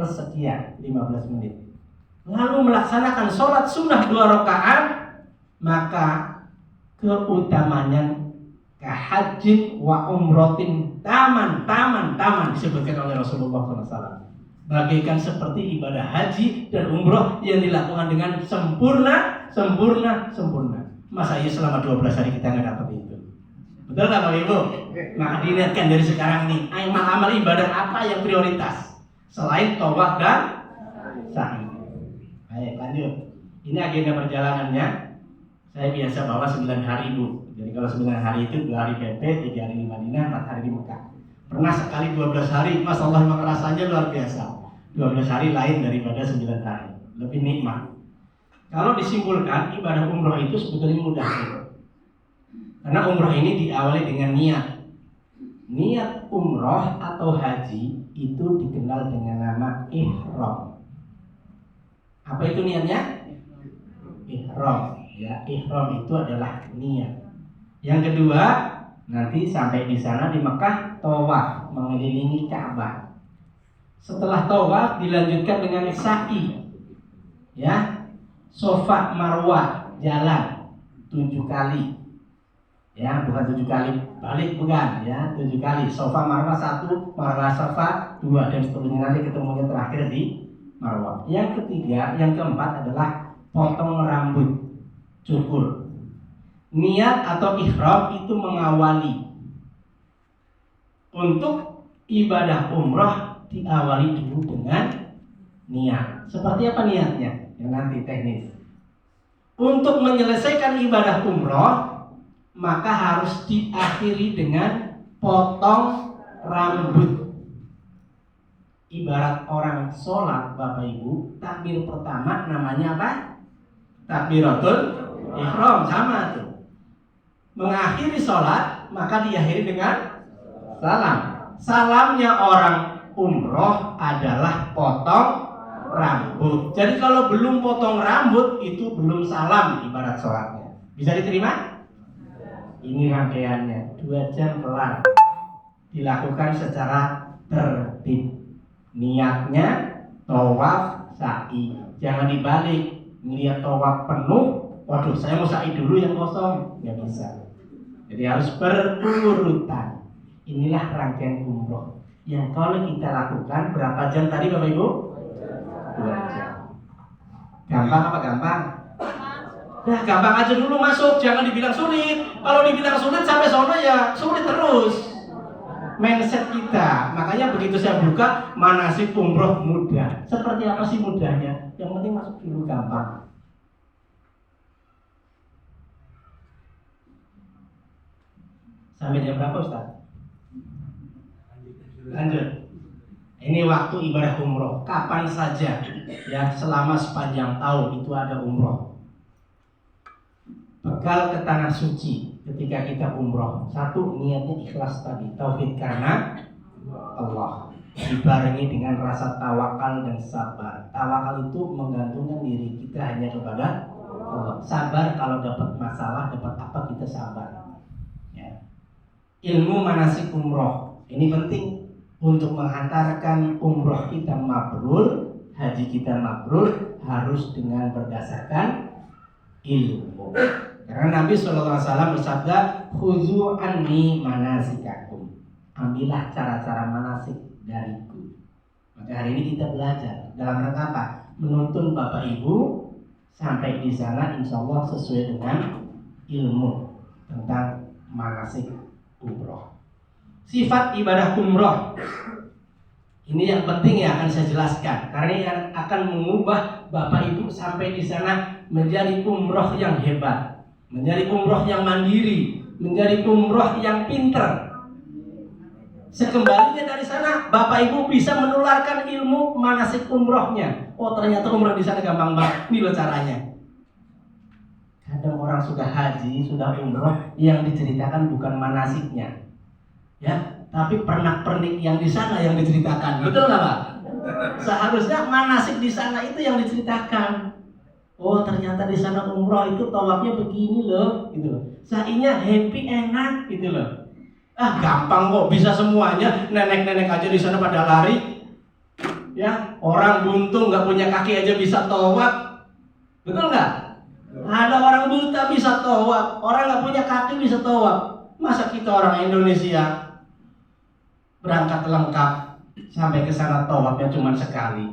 plus sekian 15 menit. Lalu melaksanakan sholat sunnah 2 rakaat, maka keutamanya kahajin wa umrotin taman disebutkan oleh Rasulullah SAW. Bagaikan seperti ibadah haji dan umroh yang dilakukan dengan sempurna. Masa iya selama 12 hari kita nggak dapat itu? Betul nggak Bapak Ibu? Maka dilihatkan dari sekarang nih, amal ibadah apa yang prioritas selain tawaf dan sa'i. Baik, lanjut. Ini agenda perjalanannya. Saya biasa bawa 9 hari Bu. Jadi kalau 9 hari itu 2 hari PP, 3 hari di Madinah, 4 hari di Mekah. Pernah sekali 12 hari, Masya Allah memang rasanya luar biasa. 12 hari lain daripada 9 hari. Lebih nikmat. Kalau disimpulkan, ibadah umroh itu sebetulnya mudah. Karena umroh ini diawali dengan niat. Niat umroh atau haji itu dikenal dengan nama ihram. Apa itu niatnya? Ihram. Ya, ihram itu adalah niat. Yang kedua, nanti sampai di sana di Mekah tawaf mengelilingi Ka'bah. Setelah tawaf dilanjutkan dengan sa'i. Ya, Safa Marwah jalan 7 kali. Ya, bukan 7 kali balik, bukan ya, 7 kali. Safa Marwah 1, Marwah Safa 2, dan seterusnya, nanti ketemunya terakhir di Marwah. Yang ketiga, yang keempat adalah potong rambut, cukur. Niat atau ihram itu mengawali. Untuk ibadah umrah diawali dulu dengan niat. Seperti apa niatnya? Yang nanti teknis. Untuk menyelesaikan ibadah umrah, maka harus diakhiri dengan potong rambut. Ibarat orang sholat, Bapak Ibu, takbir pertama namanya apa? Takbiratul ihram, sama tuh. Mengakhiri sholat, maka diakhiri dengan salam. Salamnya orang umroh adalah potong rambut. Jadi kalau belum potong rambut, itu belum salam ibarat sholatnya. Bisa diterima? Ini rangkaiannya 2 jam kelar. Dilakukan secara tertib. Niatnya tawaf sa'i. Jangan dibalik. Melihat tawaf penuh, waduh saya mau sa'i dulu yang kosong. Nggak bisa. Jadi harus berurutan. Inilah rangkaian umroh yang kalau kita lakukan berapa jam tadi Bapak Ibu? 2 jam. Gampang apa gampang? Nah, gampang aja dulu masuk, jangan dibilang sulit. Kalau dibilang sulit sampai sono ya sulit terus. Mindset kita. Makanya begitu saya buka manasik umroh mudah. Seperti apa sih mudahnya? Yang penting masuk dulu gampang. Sampai jam berapa Ustaz? Lanjut. Ini waktu ibadah umroh. Kapan saja ya, selama sepanjang tahun itu ada umroh. Bekal ke tanah suci ketika kita umroh. 1, niatnya ikhlas tadi, tauhid karena Allah. Dibarengi dengan rasa tawakal dan sabar. Tawakal itu menggantungkan diri kita hanya kepada Allah. Sabar kalau dapat masalah, dapat apa kita sabar. Ya. Ilmu manasik umroh ini penting untuk menghantarkan umroh kita mabrur, haji kita mabrur, harus dengan berdasarkan ilmu. Karena Nabi SAW bersabda, "Khudzu anni manasikakum." Ambillah cara-cara manasik dariku. Maka hari ini kita belajar dalam rangka apa? Menuntun Bapak Ibu sampai di sana insya Allah sesuai dengan ilmu tentang manasik umroh. Sifat ibadah umroh ini yang penting ya akan saya jelaskan, karena ini akan mengubah Bapak Ibu sampai di sana menjadi umroh yang hebat, menjadi umroh yang mandiri, menjadi umroh yang pinter. Sekembalinya dari sana, Bapak Ibu bisa menularkan ilmu manasik umrohnya. Oh ternyata umroh di sana gampang banget. Ini loh caranya. Kadang orang sudah haji, sudah umroh, yang diceritakan bukan manasiknya, ya, tapi pernak-pernik yang di sana yang diceritakan. Betul nggak Pak? Seharusnya manasik di sana itu yang diceritakan. Oh ternyata di sana umroh itu tawafnya begini loh, gitu loh. Sa'inya happy, enak, gitu loh. Ah gampang kok, bisa semuanya. Nenek-nenek aja di sana pada lari. Ya, orang buntung nggak punya kaki aja bisa tawaf, betul nggak? Ada orang buta bisa tawaf, orang nggak punya kaki bisa tawaf. Masa kita orang Indonesia berangkat lengkap sampai ke sana tawafnya cuma sekali?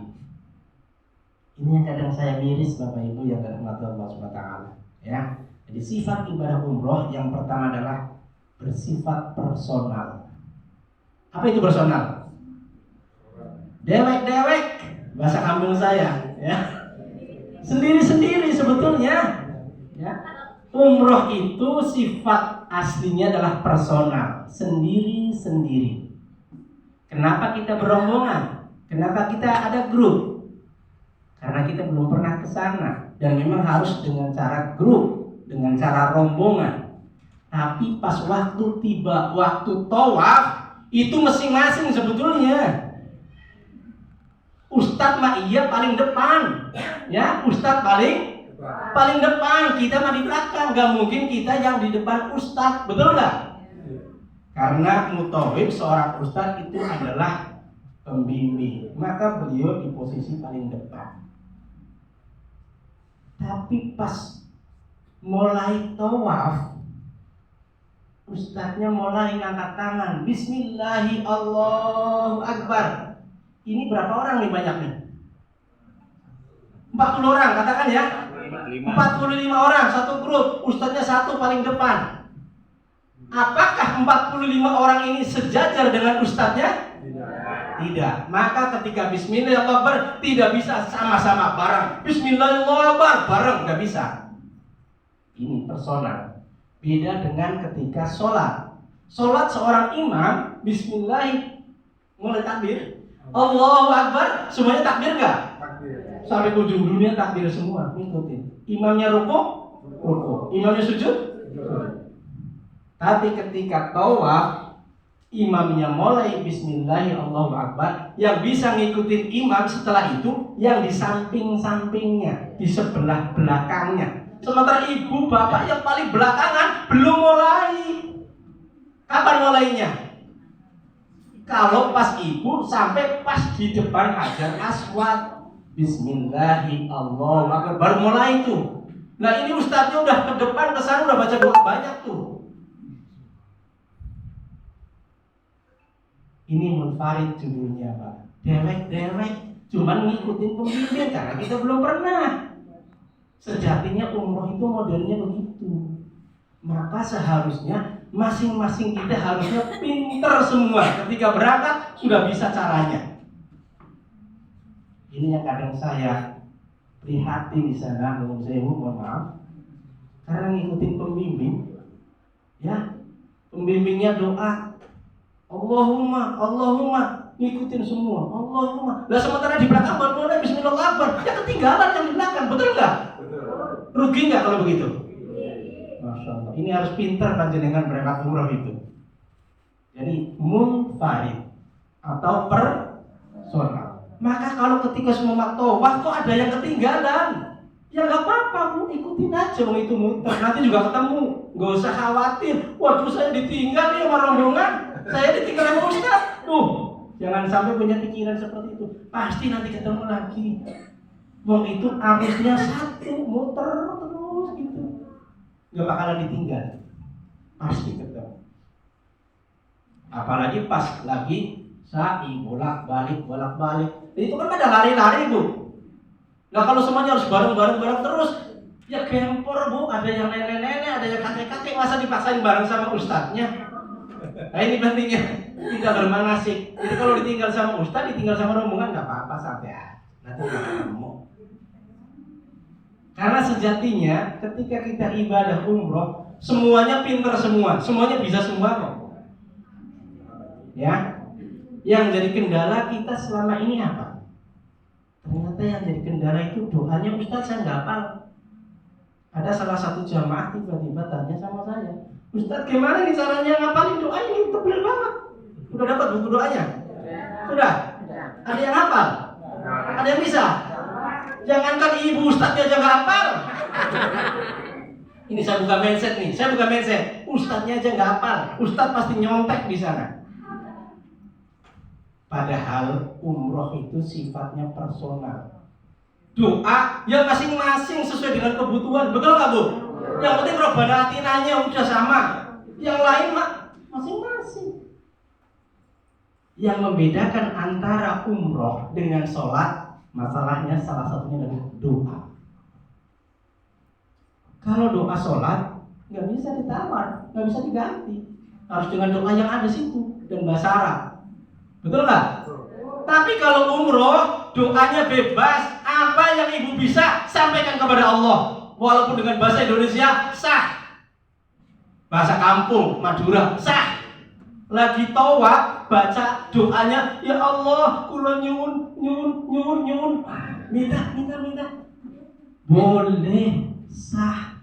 Ini yang kadang saya miris Bapak Ibu yang dirahmati Allah Subhanahu wa taala. Ya. Jadi sifat ibadah umroh yang pertama adalah bersifat personal. Apa itu personal? Dewek-dewek, bahasa kampung saya, ya. Sendiri-sendiri sebetulnya. Ya. Umroh itu sifat aslinya adalah personal, sendiri-sendiri. Kenapa kita berombongan? Kenapa kita ada grup? Karena kita belum pernah ke sana dan memang harus dengan cara grup, dengan cara rombongan. Tapi pas waktu tiba, waktu tawaf itu masing-masing sebetulnya. Ustadz mah iya paling depan, ya Ustadz paling depan, kita mah di belakang. Gak mungkin kita yang di depan Ustadz, betul nggak? Karena mutawif seorang Ustadz itu adalah pembimbing, maka beliau di posisi paling depan. Tapi pas mulai tawaf, Ustadznya mulai ngangkat tangan, Bismillahi Allahu Akbar. Ini berapa orang nih banyak nih? 40 orang, katakan ya. 45 orang, satu grup. Ustadznya satu paling depan. Apakah 45 orang ini sejajar dengan ustadznya? Tidak. Maka ketika Bismillahirrahmanirrahim tidak bisa sama-sama bareng. Bismillahirrahmanirrahim bareng, nggak bisa. Ini personal. Beda dengan ketika sholat. Sholat seorang imam, Bismillah, mulai takbir, Allahu Akbar, semuanya takbir nggak? Sampai ujung dunia takbir semua, ngikutin. Imamnya rukuk. Imamnya sujud. Tapi ketika tawaf, imamnya mulai Bismillah, Allahu Akbar, yang bisa ngikutin imam setelah itu yang di samping-sampingnya, di sebelah belakangnya. Sementara ibu bapak yang paling belakangan belum mulai. Kapan mulainya? Kalau pas ibu sampai pas di depan Hajar Aswad, Bismillahi Allahu Akbar, baru mulai itu. Nah ini ustadznya udah ke depan ke sana udah baca doa banyak tuh. Ini munfarid judulnya Pak. Dewek-dewek, cuman ngikutin pembimbing karena kita belum pernah. Sejatinya umroh itu modelnya begitu. Maka seharusnya masing-masing kita harusnya pinter semua. Ketika berangkat sudah bisa caranya. Ini yang kadang saya prihatin di sana, mohon maaf, karena ngikutin pembimbing, ya pembimbingnya doa, Allahumma, ngikutin semua, Allahumma. Lah sementara di belakang baru mulai Bismillahirrahmanirrahim, ya ketinggalan yang di belakang, betul nggak? Rugi nggak kalau begitu? Masya Allah. Ini harus pintar panjenengan berangkat umroh itu. Jadi munfarid atau personal. Maka kalau ketika semua tawaf kok ada yang ketinggalan, ya nggak apa-apa Bu, ikutin aja, mau itu muter, nanti juga ketemu, nggak usah khawatir. Waduh saya ditinggal nih sama rombongan, saya ditinggal sama Ustaz. Jangan sampai punya pikiran seperti itu. Pasti nanti ketemu lagi. Wong itu arusnya satu, muter terus gitu, nggak bakalan ditinggal, pasti ketemu. Apalagi pas lagi sa'i bolak-balik. Itu kan pada lari-lari Bu. Nah kalau semuanya harus bareng terus, ya gempor Bu. Ada yang nenek-nenek, ada yang kakek-kakek, masa dipaksain bareng sama ustadznya? Nah ini pentingnya, tidak bermanasik. Jadi kalau ditinggal sama ustadz, ditinggal sama rombongan nggak apa-apa, santai aja. Nanti ketemu. Karena sejatinya ketika kita ibadah umroh, semuanya pinter semua, semuanya bisa semua kok. Ya. Yang jadi kendala kita selama ini apa? Ternyata yang jadi kendala itu doanya Ustaz saya nggak hafal. Ada salah satu jamaah tiba-tiba tanya sama saya, Ustaz gimana nih caranya ngapalin doa ini? Tebel banget. Udah dapat buku doanya? Sudah? Ada yang hafal? Ada yang bisa? Jangankan ibu Ustaznya aja nggak hafal. Ini saya buka mindset nih, Ustaznya aja nggak hafal. Ustaz pasti nyontek di sana. Padahal umroh itu sifatnya personal. Doa yang masing-masing sesuai dengan kebutuhan. Betul nggak Bu? Yang penting Robbana Atinanya udah sama. Yang lain masing-masing. Yang membedakan antara umroh dengan sholat, masalahnya salah satunya adalah doa. Kalau doa sholat nggak bisa ditawar, nggak bisa diganti. Harus dengan doa yang ada situ dan bahasa Arab. Betul nggak? Tapi kalau umroh doanya bebas, apa yang ibu bisa sampaikan kepada Allah, walaupun dengan bahasa Indonesia sah, bahasa kampung Madura sah. Lagi tawaf baca doanya, ya Allah, kula nyun, minta. Boleh, sah.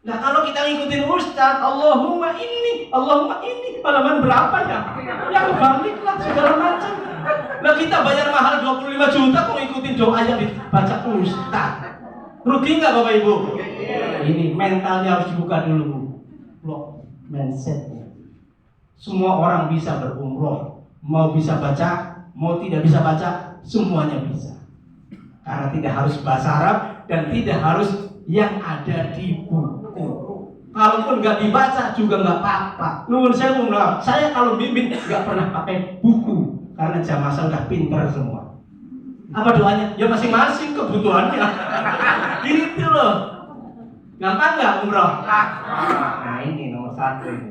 Nah kalau kita ngikutin Ustaz, Allahumma ini, halaman berapa ya? Yang balik lah segala macam. Nah kita bayar mahal 25 juta kok ngikutin doa yang dibaca Ustaz. Rugi nggak Bapak Ibu? Ini mentalnya harus dibuka dulu. Blok mindsetnya. Semua orang bisa berumroh, mau bisa baca, mau tidak bisa baca, semuanya bisa. Karena tidak harus bahasa Arab dan tidak harus yang ada di buku. Kalaupun nggak dibaca juga nggak apa-apa. Nuhun saya kalau bimbing nggak pernah pakai buku karena jamaah saya udah pintar semua. Apa doanya? Ya masing-masing kebutuhannya. Gitu loh. Gampang nggak umroh? Nah ini nomor 1 ini.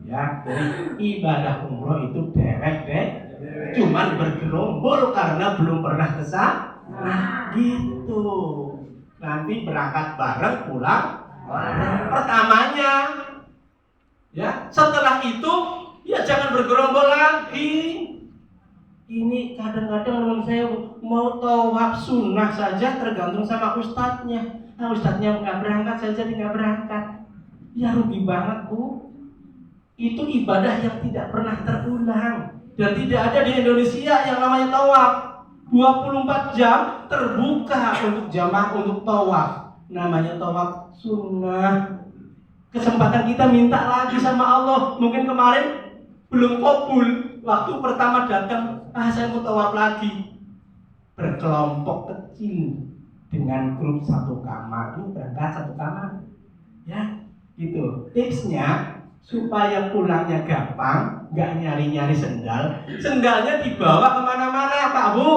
Ya, jadi ibadah umroh itu dewek cuman bergerombol karena belum pernah kesana. Nah, gitu. Nanti berangkat bareng, pulang pertamanya. Ya, setelah itu ya jangan bergerombol lagi. Ini kadang-kadang teman saya mau tawaf sunnah saja tergantung sama ustadznya. Nah, ustadznya nggak berangkat, saya jadi nggak berangkat. Ya rugi banget Bu. Itu ibadah yang tidak pernah terulang dan tidak ada di Indonesia yang namanya tawaf. 24 jam terbuka untuk jamaah untuk tawaf. Namanya tawaf sunnah. Kesempatan kita minta lagi sama Allah. Mungkin kemarin belum kabul. Waktu pertama datang, saya mau tawaf lagi. Berkelompok kecil dengan grup 1 kamar. Ini berangkat 1 kamar. Ya, gitu. Tipsnya supaya pulangnya gampang, nggak nyari-nyari sendal. Sendalnya dibawa kemana-mana Pak Bu.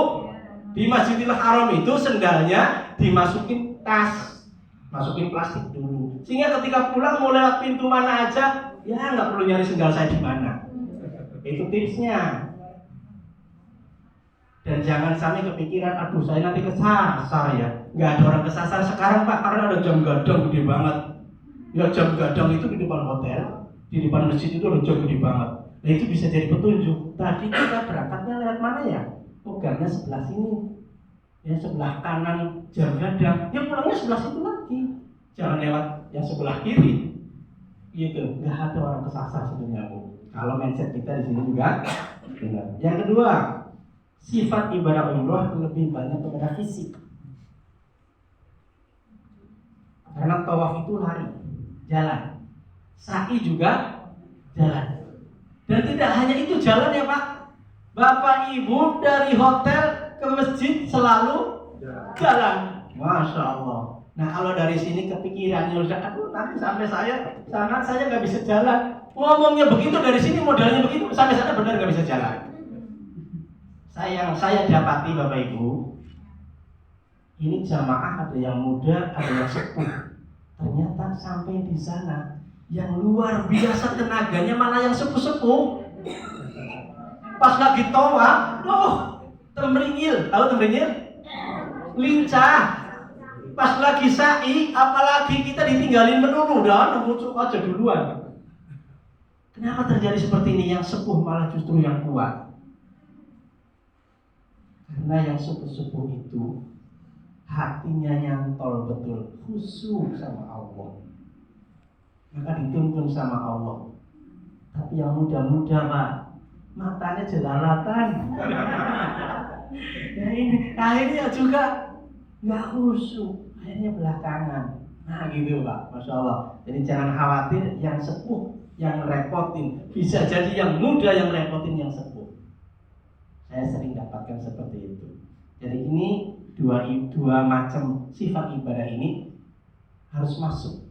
Di Masjidil Haram itu sendalnya dimasukin tas, masukin plastik dulu. Sehingga ketika pulang mau lewat pintu mana aja, ya nggak perlu nyari sendal saya di mana. Itu tipsnya. Dan jangan sampai kepikiran, aduh saya nanti kesasar ya. Nggak ada orang kesasar sekarang Pak, karena ada jam gadang gede banget. Ya jam gadang itu di depan hotel. Di depan masjid itu rojok gede banget. Nah itu bisa jadi petunjuk. Tadi kita berangkatnya lewat mana ya? Gangnya sebelah sini. Ya sebelah kanan jam gadang. Ya pulangnya sebelah situ lagi. Jangan lewat yang sebelah kiri. Gitu. Nggak ada orang kesasar sebenarnya Bu. Kalau mindset kita di sini juga benar. Yang kedua, sifat ibadah umroh lebih banyak kepada fisik. Karena tawaf itu lari, jalan. Sa'i juga jalan. Dan tidak hanya itu jalan ya Pak. Bapak Ibu dari hotel ke masjid selalu jalan. Masya Allah. Nah kalau dari sini kepikiran ya aduh nanti sampai saya nggak bisa jalan. Ngomongnya begitu dari sini modalnya begitu sampai sana benar nggak bisa jalan. Saya dapati Bapak Ibu. Ini jamaah ada yang muda, ada yang sepuh. Ternyata sampai di sana yang luar biasa tenaganya malah yang sepuh-sepuh. Pas lagi tawaf, temringil, tahu temringil? Lincah. Pas lagi sa'i, apalagi kita ditinggalin melulu, udah muncul aja duluan. Kenapa terjadi seperti ini? Yang sepuh malah justru yang kuat. Karena yang sepuh-sepuh itu hatinya nyantol betul, khusyuk sama Allah. Maka dituntun sama Allah. Tapi yang muda-muda Pak, matanya jelalatan. Ya ini, akhirnya juga nggak khusyuk, akhirnya belakangan. Nah gitu Pak, Masya Allah. Jadi jangan khawatir yang sepuh yang repotin. Bisa jadi yang muda yang repotin yang sepuh. Saya sering dapatkan seperti itu. Jadi ini dua macam sifat ibadah ini harus masuk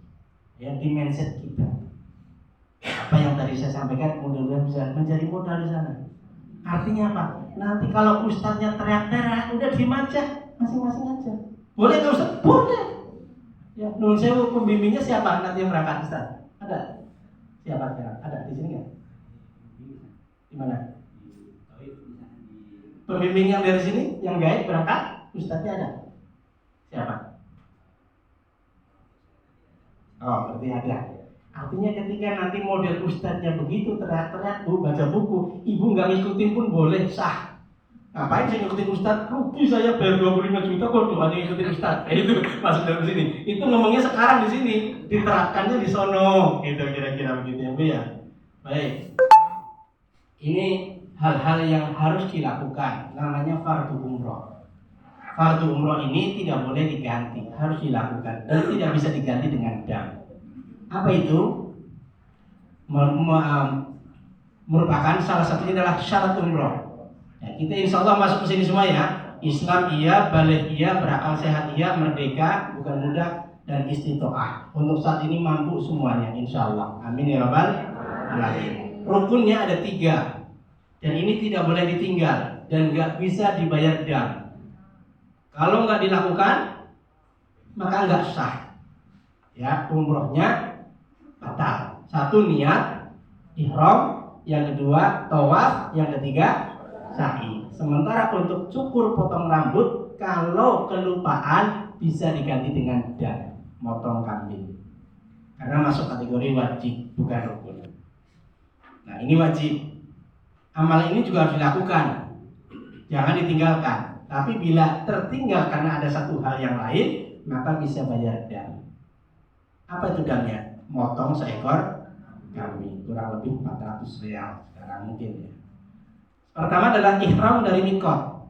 ya di mindset kita. Apa yang tadi saya sampaikan mudah-mudahan bisa menjadi modal di sana. Artinya apa? Nanti kalau ustadznya teriak-teriak, udah diem aja, masing-masing aja. Boleh nggak ustadz? Boleh. Ya, nun sewu pembimbingnya siapa nanti yang berangkat ustadz? Ada? Siapa sekarang? Ada di sini nggak? Di mana? Pembimbing yang dari sini, yang guide berangkat, ustadznya ada? Siapa? Oh, berarti ada. Artinya ketika nanti model ustadznya begitu teriak-teriak, bu baca buku, ibu nggak ngikutin pun boleh, sah. Ngapain saya ngikutin ustadz? Rugi saya bayar 25 juta kok doanya ngikutin ustadz. Itu masuk dalam sini. Itu ngomongnya sekarang di sini, diterapkannya di sono. Gitu kira-kira begitu ya, Bu ya. Baik. Ini hal-hal yang harus dilakukan, namanya fardu umroh. Fardu umroh ini tidak boleh diganti, harus dilakukan dan tidak bisa diganti dengan dam. Apa itu? Merupakan salah satunya adalah syarat umroh. Ya, kita insya Allah masuk ke sini semua ya. Islam iya, balik iya, berakal sehat iya, merdeka, bukan mudah, dan istiqomah. Untuk saat ini mampu semuanya, insya Allah. Amin ya rabbal alamin. Rukunnya ada 3, dan ini tidak boleh ditinggal dan nggak bisa dibayar dam. Kalau nggak dilakukan, maka nggak sah. Ya, umrohnya batal. 1 niat ihram, yang kedua tawaf, yang ketiga sa'i. Sementara untuk cukur potong rambut, kalau kelupaan bisa diganti dengan dam, motong kambing. Karena masuk kategori wajib, bukan rukun. Nah, ini wajib. Amal ini juga harus dilakukan, jangan ditinggalkan. Tapi bila tertinggal karena ada satu hal yang lain, maka bisa bayar dam. Apa itu damnya? Motong seekor kambing, kurang lebih 400 rial sekarang mungkin ya. Pertama adalah ihram dari mikot.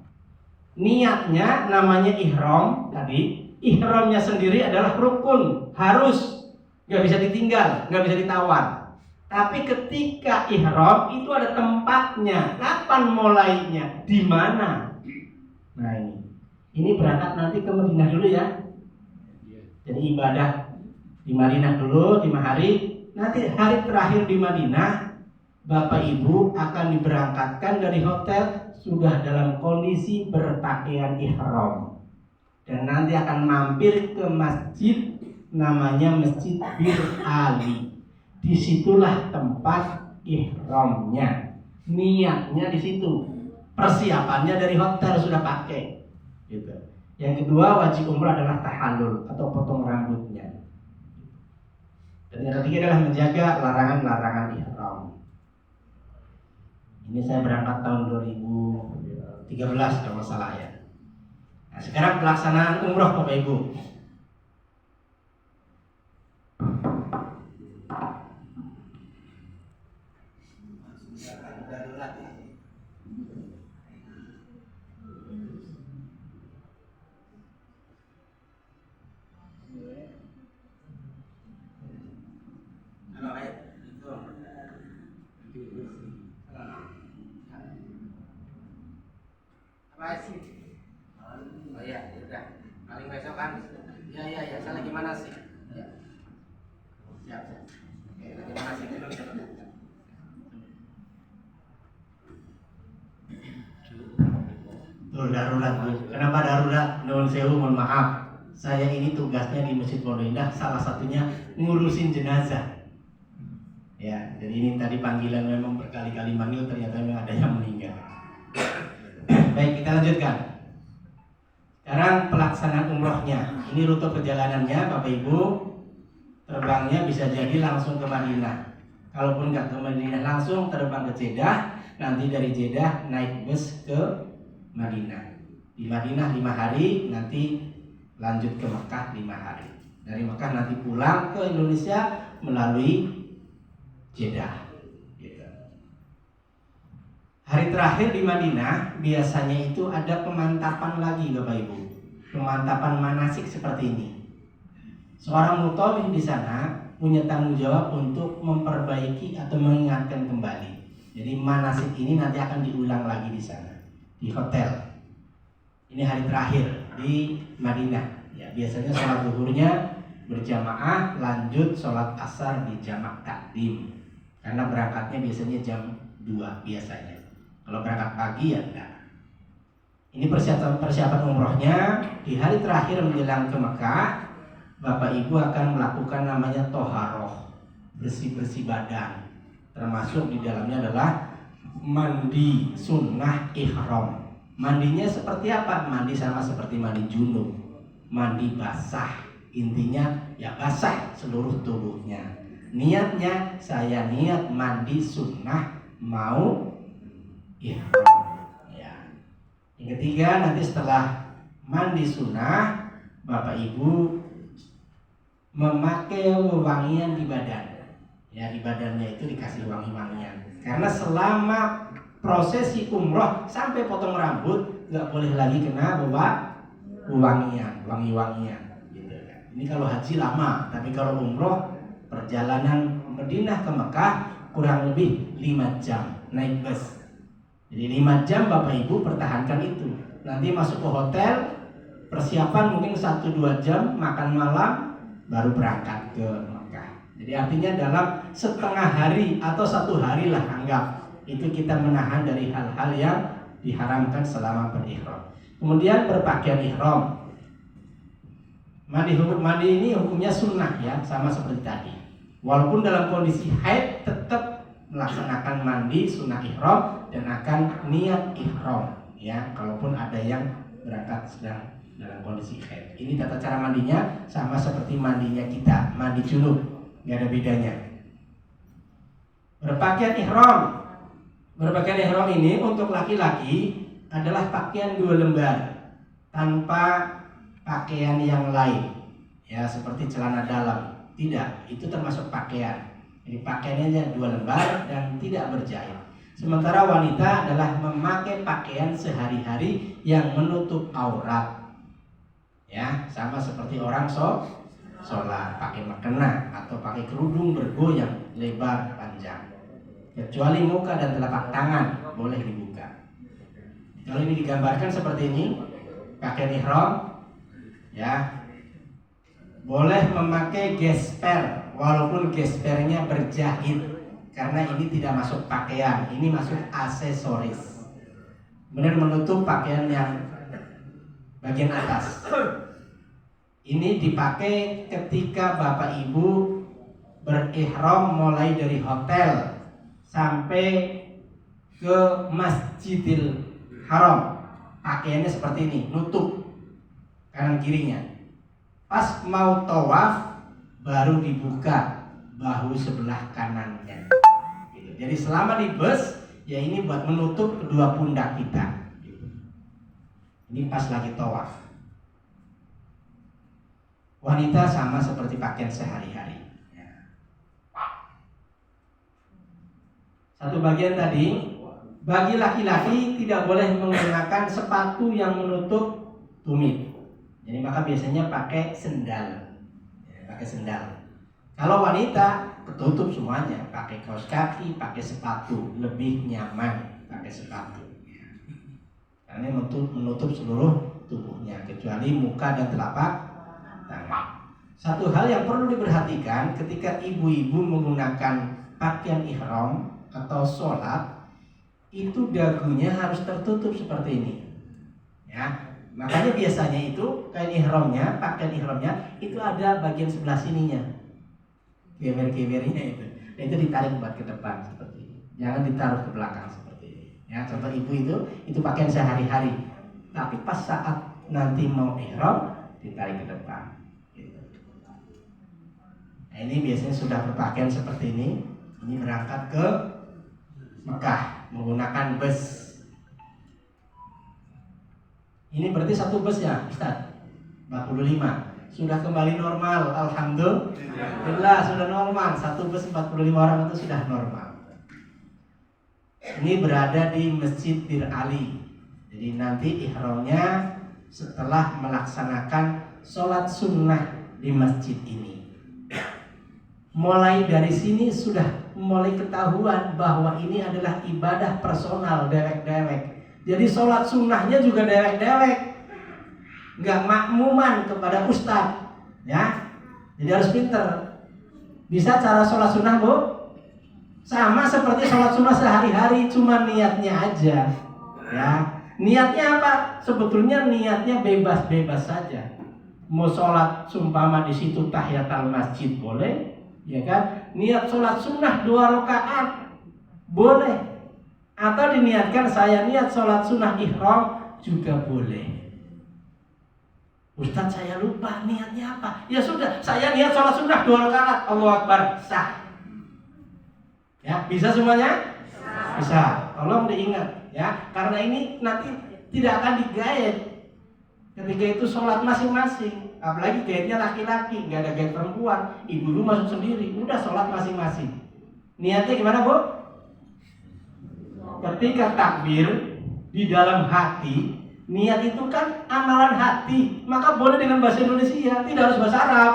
Niatnya namanya ihram tadi. Ihramnya sendiri adalah rukun, harus, nggak bisa ditinggal, nggak bisa ditawar. Tapi ketika ihram itu ada tempatnya. Kapan mulainya? Di mana? Nah ini berangkat nanti ke Madinah dulu ya. Jadi ibadah di Madinah dulu 5 hari. Nanti hari terakhir di Madinah, Bapak Ibu akan diberangkatkan dari hotel sudah dalam kondisi berpakaian ihram. Dan nanti akan mampir ke masjid namanya Masjid Bir Ali. Disitulah tempat ihramnya. Niatnya di situ. Persiapannya dari hotel sudah pakai. Gitu. Yang kedua wajib umrah adalah tahallul atau potong rambutnya. Dan yang ketiga adalah menjaga larangan-larangan ihram. Ini saya berangkat tahun 2013 kalau salah ya. Nah, sekarang pelaksanaan umroh Bapak Ibu. Oh iya, udah. Paling besok kan? Ya. Saya lagi mana sih? Ya. Siap. Oke, lagi mana sih? Tuh darurat Bu. Kenapa darurat? Nuwun sewu, mohon maaf. Saya ini tugasnya di Masjid Pondok Indah, salah satunya ngurusin jenazah. Ya, jadi ini tadi panggilan memang berkali-kali manggil, ternyata memang ada yang meninggal. Baik, kita lanjutkan. Sekarang pelaksanaan umrohnya. Ini rute perjalanannya Bapak Ibu. Terbangnya bisa jadi langsung ke Madinah. Kalaupun nggak ke Madinah langsung, terbang ke Jeddah. Nanti dari Jeddah naik bus ke Madinah. Di Madinah 5 hari, nanti lanjut ke Mekah 5 hari. Dari Mekah nanti pulang ke Indonesia melalui Jeddah. Hari terakhir di Madinah biasanya itu ada pemantapan lagi Bapak Ibu. Pemantapan manasik seperti ini. Seorang mutawif di sana punya tanggung jawab untuk memperbaiki atau mengingatkan kembali. Jadi manasik ini nanti akan diulang lagi di sana. di hotel. Ini hari terakhir di Madinah. Ya, biasanya sholat zuhurnya berjamaah, lanjut sholat asar di jamak takdim. Karena berangkatnya biasanya jam 2 biasanya. Kalau berangkat pagi ya enggak. Ini persiapan umrohnya. Di hari terakhir menjelang ke Mekah, Bapak Ibu akan melakukan namanya toharoh, bersih-bersih badan. Termasuk di dalamnya adalah mandi sunnah ihram. Mandinya seperti apa? Mandi sama seperti mandi junub, mandi basah. Intinya ya basah seluruh tubuhnya. Niatnya saya niat mandi sunnah mau ihram. Ya. Yang ketiga, nanti setelah mandi sunnah, Bapak Ibu memakai wewangian di badan. Ya, di badannya itu dikasih wangi-wangian. Karena selama prosesi umroh sampai potong rambut nggak boleh lagi kena wangian, wangi-wangian. Gitu kan. Ini kalau haji lama, tapi kalau umroh perjalanan Madinah ke Mekah kurang lebih 5 jam naik bus. Jadi 5 jam Bapak Ibu pertahankan itu. Nanti masuk ke hotel, persiapan mungkin 1-2 jam, makan malam, baru berangkat ke Mekah. Jadi artinya dalam setengah hari atau 1 hari lah anggap, itu kita menahan dari hal-hal yang diharamkan selama berihram. Kemudian berpakaian ihram. Mandi ini hukumnya sunnah ya, sama seperti tadi. Walaupun dalam kondisi haid tetap melaksanakan mandi sunnah ihram dan akan niat ihram ya, kalaupun ada yang berangkat sedang dalam kondisi haid. Ini tata cara mandinya sama seperti mandinya kita, mandi junub, nggak ada bedanya. Berpakaian ihram. Berpakaian ihram ini untuk laki-laki adalah pakaian 2 lembar tanpa pakaian yang lain. Ya, seperti celana dalam. Tidak, itu termasuk pakaian. Jadi pakaiannya 2 lembar dan tidak berjahit. Sementara wanita adalah memakai pakaian sehari-hari yang menutup aurat. Ya, sama seperti orang sholat, pakai mukena atau pakai kerudung bergoyang lebar panjang. Kecuali muka dan telapak tangan boleh dibuka. Kalau ini digambarkan seperti ini, pakaian ihram, ya, boleh memakai gesper, walaupun gespernya berjahit, karena ini tidak masuk pakaian, ini masuk aksesoris. Kemudian menutup pakaian yang bagian atas. Ini dipakai ketika Bapak Ibu berihram mulai dari hotel sampai ke Masjidil Haram. Pakaiannya seperti ini, nutup kanan kirinya. Pas mau tawaf baru dibuka bahu sebelah kanannya. Gitu. Jadi selama di bus ya ini buat menutup kedua pundak kita. Gitu. Ini pas lagi tawaf. Wanita sama seperti pakaian sehari-hari. Satu bagian tadi, bagi laki-laki tidak boleh menggunakan sepatu yang menutup tumit. Jadi maka biasanya pakai sendal. Ya, pakai sendal. Kalau wanita ketutup semuanya, pakai kaos kaki, pakai sepatu, lebih nyaman pakai sepatu. Karena menutup seluruh tubuhnya kecuali muka dan telapak tangan. Satu hal yang perlu diperhatikan ketika ibu-ibu menggunakan pakaian ihram atau sholat, itu dagunya harus tertutup seperti ini. Ya, makanya biasanya itu kain ihramnya, pakaian ihramnya itu ada bagian sebelah sininya, geber-gebernya itu. Dan itu ditarik buat ke depan seperti ini. Jangan ditaruh ke belakang seperti ini. Ya, contoh ibu itu pakaian sehari-hari. Tapi pas saat nanti mau ihram ditarik ke depan. Gitu. Nah, ini biasanya sudah berpakaian seperti ini. Ini berangkat ke Mekah menggunakan bus. Ini berarti satu bus ya, Ustaz? 45. Sudah kembali normal, alhamdulillah sudah normal. Satu bus 45 orang itu sudah normal. Ini berada di Masjid Bir Ali. Jadi nanti ihramnya setelah melaksanakan sholat sunnah di masjid ini. Mulai dari sini sudah mulai ketahuan bahwa ini adalah ibadah personal dewek-dewek, Jadi sholat sunnahnya juga dewek-dewek, nggak makmuman kepada ustadz, ya. Jadi harus pinter. Bisa cara sholat sunnah, Bu? Sama seperti sholat sunnah sehari-hari, cuma niatnya aja, ya. Niatnya apa? Sebetulnya niatnya bebas-bebas saja. Mau sholat sumpama di situ tahiyatul masjid boleh, ya kan? Niat sholat sunnah 2 rakaat boleh. Atau diniatkan saya niat sholat sunnah ihram juga boleh. Ustadz saya lupa niatnya apa. Ya sudah, saya niat sholat sunnah 2 rakaat, Allahu Akbar, sah. Ya, bisa semuanya? Bisa. Tolong diingat, ya, karena ini nanti tidak akan digaet. Ketika itu sholat masing-masing. Apalagi gaetnya laki-laki, nggak ada gaet perempuan. Ibu masuk sendiri, udah sholat masing-masing. Niatnya gimana, Bu? Ketika takbir di dalam hati, niat itu kan amalan hati, maka boleh dengan bahasa Indonesia, tidak harus bahasa Arab.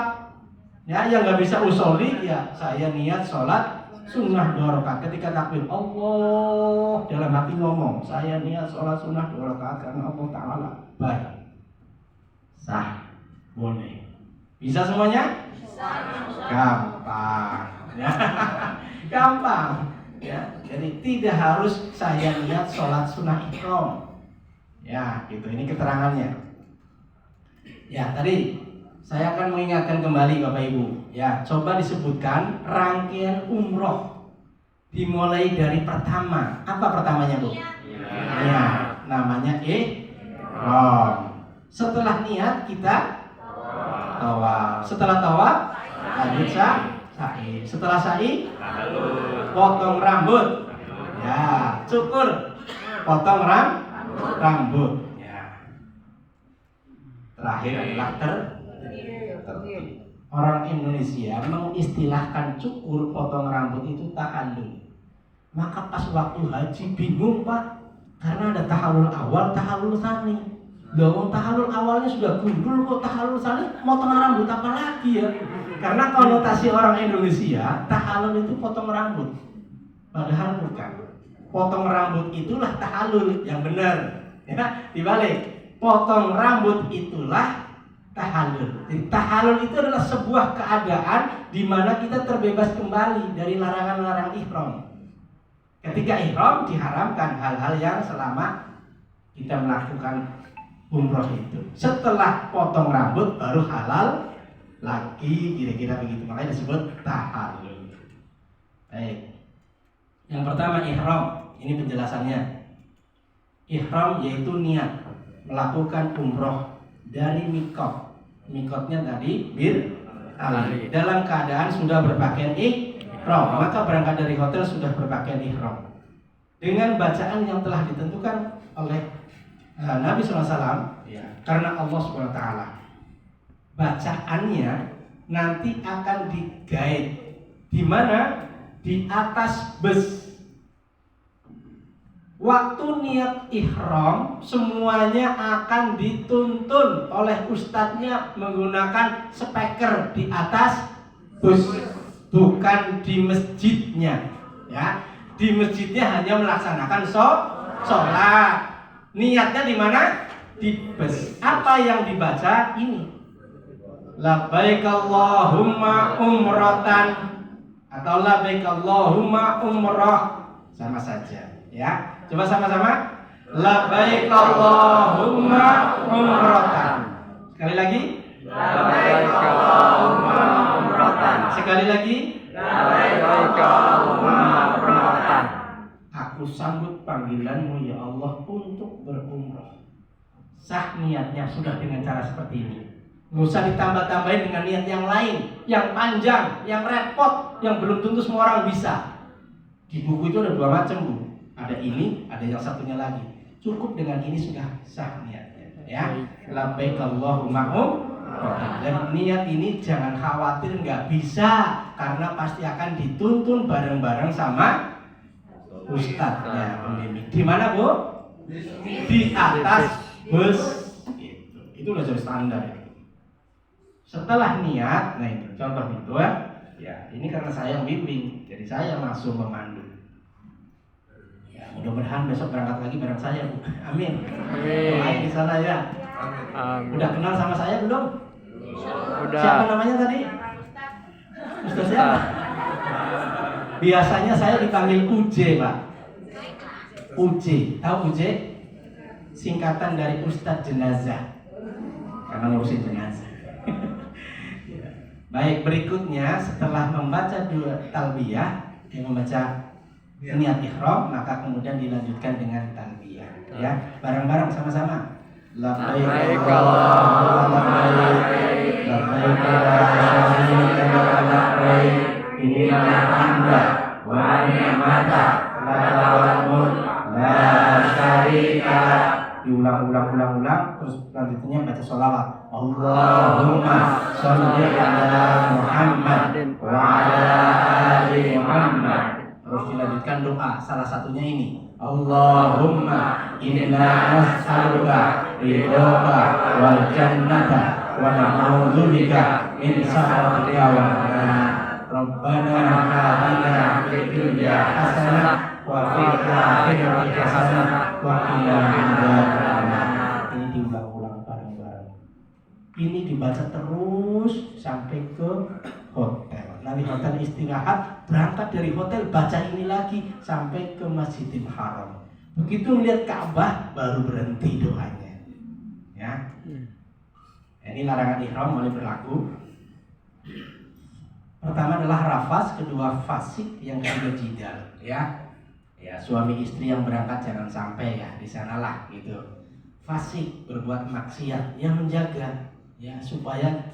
Ya, yang nggak bisa usoli, ya saya niat sholat sunnah 2 rakaat. Ketika takbir Allah, dalam hati ngomong, saya niat sholat sunnah 2 rakaat karena Allah Ta'ala baik. Sah, boleh. Bisa semuanya? Gampang. Ya. Gampang. Ya, jadi tidak harus saya niat sholat sunnah ihram. Ya, gitu. Ini keterangannya. Ya, tadi saya akan mengingatkan kembali Bapak Ibu. Ya, coba disebutkan rangkaian umroh. Dimulai dari pertama. Apa pertamanya, Bu? Ya, namanya ihram. Setelah niat kita tawaf. Setelah tawaf lanjut sa'i. Setelah sa'i potong rambut, ya, cukur, potong rambut, ya. Terakhir adalah tertib. Orang Indonesia mengistilahkan cukur, potong rambut itu tahallul. Maka pas waktu haji bingung, Pak, karena ada tahallul awal, tahallul tsani. Loh, tahallul awalnya sudah gundul, kok tahallul tsani potong rambut apa lagi ya? Karena konotasi orang Indonesia, tahallul itu potong rambut. Padahal bukan. Potong rambut itulah tahallul yang benar. Ya, dibalik. Potong rambut itulah tahallul. Jadi tahallul itu adalah sebuah keadaan di mana kita terbebas kembali dari larangan-larangan ihram. Ketika ihram diharamkan hal-hal yang selama kita melakukan umroh itu. Setelah potong rambut baru halal lagi, kira-kira begitu. Makanya disebut tahallul. Baik. Yang pertama ihram, ini penjelasannya. Ihram yaitu niat melakukan umroh dari mikot. Mikotnya tadi bir-ali. Dalam keadaan sudah berpakaian ihram, maka berangkat dari hotel sudah berpakaian ihram. Dengan bacaan yang telah ditentukan oleh Nabi SAW, ya, karena Allah SWT. Bacaannya nanti akan digait di mana? Di atas bus. Waktu niat ihram semuanya akan dituntun oleh ustadznya menggunakan speaker di atas bus, bukan di masjidnya. Ya, di masjidnya hanya melaksanakan sholat. Niatnya di mana? Di bus. Apa yang dibaca ini? Labbaik Allahumma umratan atau labbaik Allahumma umrah, sama saja, ya. Coba sama-sama. Labbaik Allahumma umratan. Sekali lagi. Labbaik Allahumma umratan. Sekali lagi. Labbaik Allahumma umratan. Aku sambut panggilanmu ya Allah untuk berumrah. Sah niatnya sudah dengan cara seperti ini. Nggak usah ditambah-tambahin dengan niat yang lain, yang panjang, yang repot, yang belum tentu semua orang bisa. Di buku itu ada 2 macam, Bu. Ada ini, ada yang satunya lagi. Cukup dengan ini sudah sah niatnya, ya. Labbaik Allahumma umrah. Dan niat ini jangan khawatir nggak bisa, karena pasti akan dituntun bareng-bareng sama ustadznya pembimbing. Di mana, Bu? Di atas bus. Itu udah jadi standar ya. Setelah niat, nah itu contoh itu ya. Ini karena saya yang bimbing, jadi saya langsung memandu. Ya, Mudah-mudahan besok berangkat lagi bareng saya, Bu. Amin. Amin. Doain di sana ya. Amin. Udah kenal sama saya belum? Udah. Siapa namanya tadi? Ustaz siapa? Biasanya saya dipanggil UJ, Pak. UJ, tahu UJ? Singkatan dari Ustadz Jenazah. Karena ngurusin jenazah. Baik, berikutnya setelah membaca dua talbiyah, membaca niat ihram, maka kemudian dilanjutkan dengan talbiyah. Ya, bareng-bareng sama-sama. Labbaik Allahumma labbaik, labbaik la syarika laka labbaik, innal hamda wa ni'mata laka wal mulk la syarika lak. Diulang, terus selanjutnya baca sholawat. Allahumma sholli ala Muhammad wa ala ali Muhammad. Terus dilanjutkan doa, salah satunya ini. Allahumma inna nas'aluka ridhoka wal jannata wa na'udzubika min sakhatika wan nar. Rabbana atina fid dunya hasanah wa fil akhirati hasanah wa qina adzabannar. Ini diulang-ulang bareng-bareng. Ini dibaca terus sampai ke hotel. Dari hotel istirahat, berangkat dari hotel baca ini lagi sampai ke Masjidil Haram. Begitu melihat Ka'bah baru berhenti doanya. Ya. Ini larangan ihram mulai berlaku. Pertama adalah rafas, kedua fasik, yang ketiga jidal. Ya, suami istri yang berangkat jangan sampai ya di sanalah gitu. Fasik, berbuat maksiat, yang menjaga ya supaya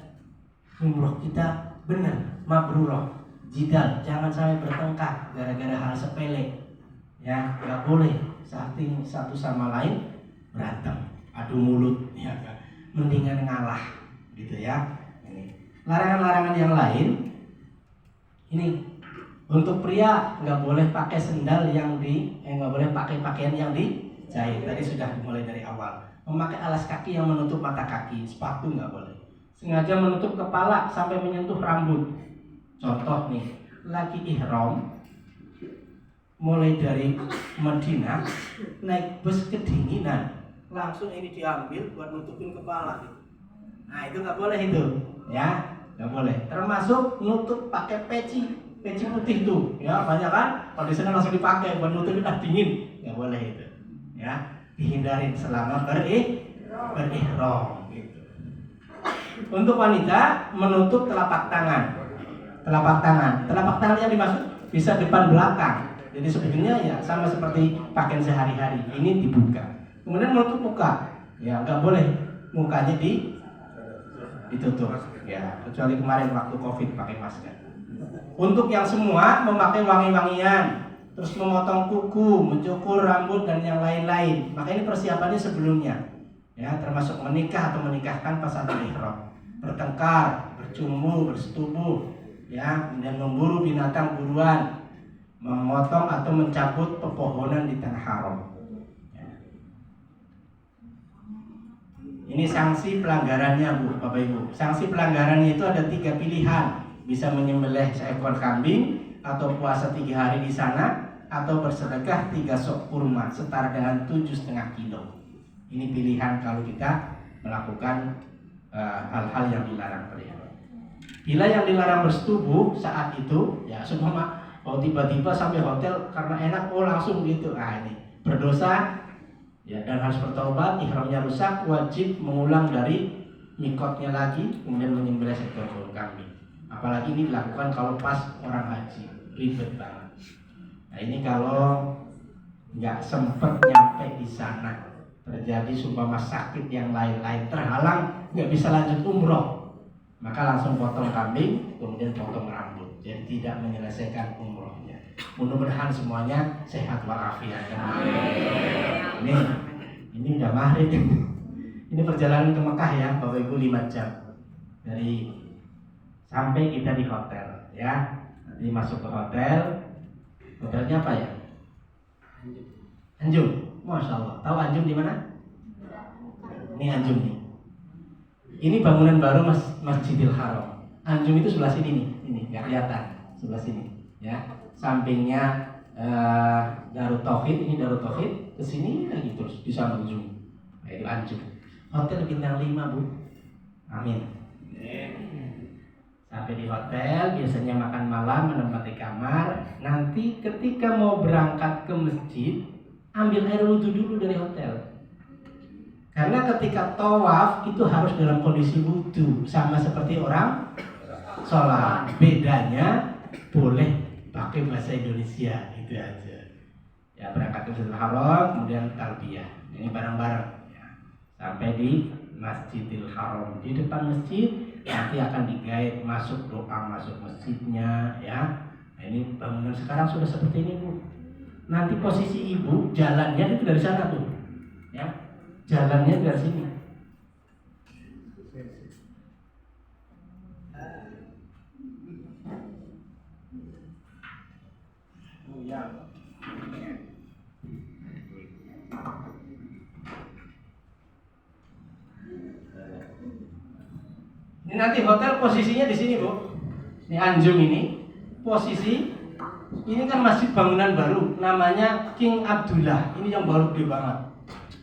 umroh kita benar, mabrurah. Jidal, jangan sampai bertengkar gara-gara hal sepele. Ya, nggak boleh satu sama lain berantem, adu mulut, ya kan? Mendingan ngalah, gitu ya. Ini larangan-larangan yang lain. Ini untuk pria nggak boleh pakai sendal nggak boleh pakai pakaian yang dijahit. Tadi sudah dimulai dari awal. Memakai alas kaki yang menutup mata kaki, sepatu nggak boleh. Sengaja menutup kepala sampai menyentuh rambut. Contoh nih, lagi ihram, mulai dari Madinah naik bus kedinginan, langsung ini diambil buat nutupin kepala. Nah itu nggak boleh itu, ya nggak boleh. Termasuk nutup pakai peci putih itu, ya banyak kan? Kalau di sana langsung dipakai buat nutupin dingin, nggak boleh itu, ya dihindarin selama berihram. Gitu. Untuk wanita menutup telapak tangan. Telapak tangan yang dimaksud bisa depan belakang. Jadi sebetulnya ya sama seperti pakaian sehari-hari. Ini dibuka. Kemudian menutup muka. Ya nggak boleh mukanya ditutup. Ya kecuali kemarin waktu COVID pakai masker. Untuk yang semua memakai wangi-wangian, terus memotong kuku, mencukur rambut dan yang lain-lain. Maka ini persiapannya sebelumnya. Ya termasuk menikah atau menikahkan pasangan ihram. Bertengkar, bercumbu, bersetubuh. Ya, dan memburu binatang buruan, memotong atau mencabut pepohonan di tanah haram. Ya. Ini sanksi pelanggarannya, Bu, Bapak Ibu. Sanksi pelanggarannya itu ada 3 pilihan. Bisa menyembelih seekor kambing, atau puasa 3 hari di sana, atau bersedekah 3 sok kurma setara dengan 7,5 kilo. Ini pilihan kalau kita melakukan hal-hal yang dilarang oleh Allah. Bila yang dilarang bersetubuh saat itu, ya semua mau tiba-tiba sampai hotel karena enak, langsung gitu. Ini berdosa, ya dan harus bertobat. Ihramnya rusak, wajib mengulang dari mikotnya lagi, kemudian menyembelih seekor kambing. Apalagi ini dilakukan kalau pas orang haji, ribet banget. Nah ini kalau nggak sempet nyampe di sana, terjadi sumpama sakit yang lain-lain, terhalang nggak bisa lanjut umroh, maka langsung potong kambing, kemudian potong rambut. Jadi tidak menyelesaikan umrohnya. Mudah-mudahan semuanya sehat walafiat. Ini udah maghrib. Ini perjalanan ke Mekah ya, Bapak Ibu 5 jam. Dari sampai kita di hotel, ya. Nanti masuk ke hotel. Hotelnya apa ya? Anjung. Masya Allah. Tahu Anjung di mana? Ini Anjung nih. Ini bangunan baru Masjidil Haram. Anjung itu sebelah sini nih, ini nggak kelihatan, sebelah sini, ya. Sampingnya Darut Tauhid, ini Darut Tauhid, kesini lagi terus bisa ujung. Nah, itu Anjum. Hotel bintang 5 Bu. Amin. Sampai di hotel, biasanya makan malam, menempati kamar. Nanti ketika mau berangkat ke masjid, ambil air wudhu dulu dari hotel. Karena ketika tawaf itu harus dalam kondisi wudhu, sama seperti orang sholat. Bedanya boleh pakai bahasa Indonesia, itu aja. Ya, berangkat ke Masjidil Haram, kemudian talbiyah. Ini bareng-bareng. Ya. Sampai di Masjidil Haram, di depan masjid nanti akan digait masuk doa masuk masjidnya, ya. Nah, ini bangunan sekarang sudah seperti ini Bu. Nanti posisi ibu jalannya itu dari sana tuh, ya. Jalannya dari sini. Oh ya. Ini nanti hotel posisinya di sini Bu. Ini Anjum ini posisi. Ini kan masjid bangunan baru, namanya King Abdullah. Ini yang baru gede banget.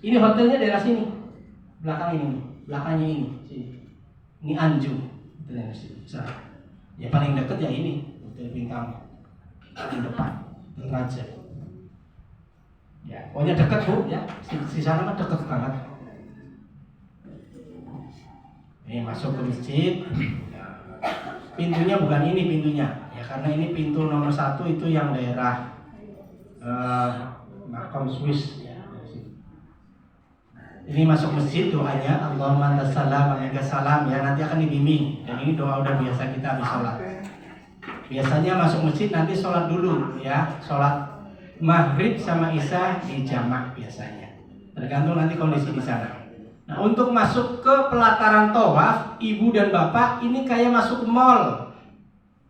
Ini hotelnya daerah sini, belakang ini, belakangnya ini. Sini. Ini Anjum. Hotelnya sini. Ya paling dekat ya ini, hotel bintang di depan, Raja. Ya, pokoknya dekat Bu, ya. Di sana mah dekat banget. Ini masuk ke masjid. Pintunya bukan ini pintunya, ya karena ini pintu nomor 1 itu yang daerah Makam Swiss. Ya. Ini masuk masjid doanya Allahumma antas salam wa minkas salam, ya nanti akan dibimbing. Dan ini doa udah biasa kita habis sholat. Biasanya masuk masjid nanti sholat dulu, ya sholat maghrib sama isya di jamak biasanya. Tergantung nanti kondisi di sana. Nah, untuk masuk ke pelataran tawaf, ibu dan bapak ini kayak masuk mall.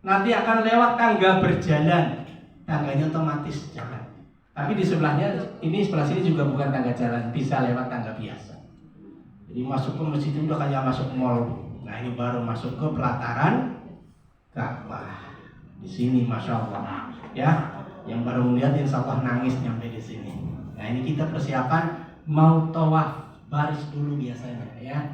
Nanti akan lewat tangga berjalan. Tangganya otomatis jalan. Tapi di sebelahnya, ini sebelah sini juga bukan tangga jalan, bisa lewat tangga biasa. Jadi masuk ke masjid itu udah kayak masuk mall. Nah, ini baru masuk ke pelataran Ka'bah. Di sini Masya Allah. Ya, yang baru melihat insya Allah nangis nyampe di sini. Nah, ini kita persiapan mau tawaf. Baris dulu biasanya, ya.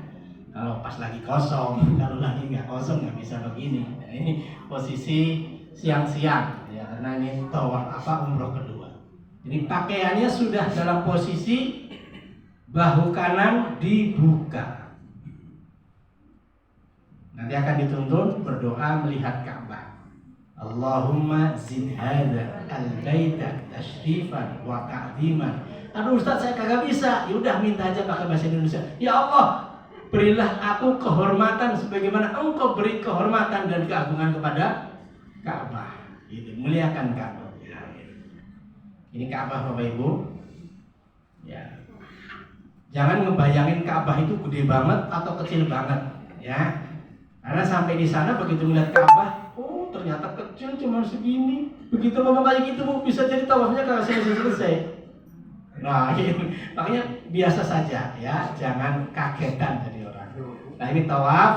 Kalau pas lagi kosong, kalau lagi nggak kosong nggak bisa begini. Nah, ini posisi siang-siang, ya, karena ini tawaf umroh kedua. Jadi pakaiannya sudah dalam posisi bahu kanan dibuka. Nanti akan dituntun berdoa melihat Ka'bah. Allahumma zid hadza al-baita tashrifan wa ta'ziman. Aduh Ustaz, saya kagak bisa. Ya udah minta aja pakai bahasa Indonesia. Ya Allah, berilah aku kehormatan sebagaimana Engkau beri kehormatan dan keagungan kepada Ka'bah. Gitu, muliakan Ka'bah. Ya, gitu. Ini Ka'bah Bapak Ibu. Ya. Jangan ngebayangin Ka'bah itu gede banget atau kecil banget, ya. Karena sampai di sana begitu melihat Ka'bah, oh ternyata kecil cuma segini. Begitu ngomong kayak gitu Bu, bisa jadi tawafnya kagak selesai. Nah, makanya biasa saja, ya, jangan kagetan jadi orang. Nah, ini tawaf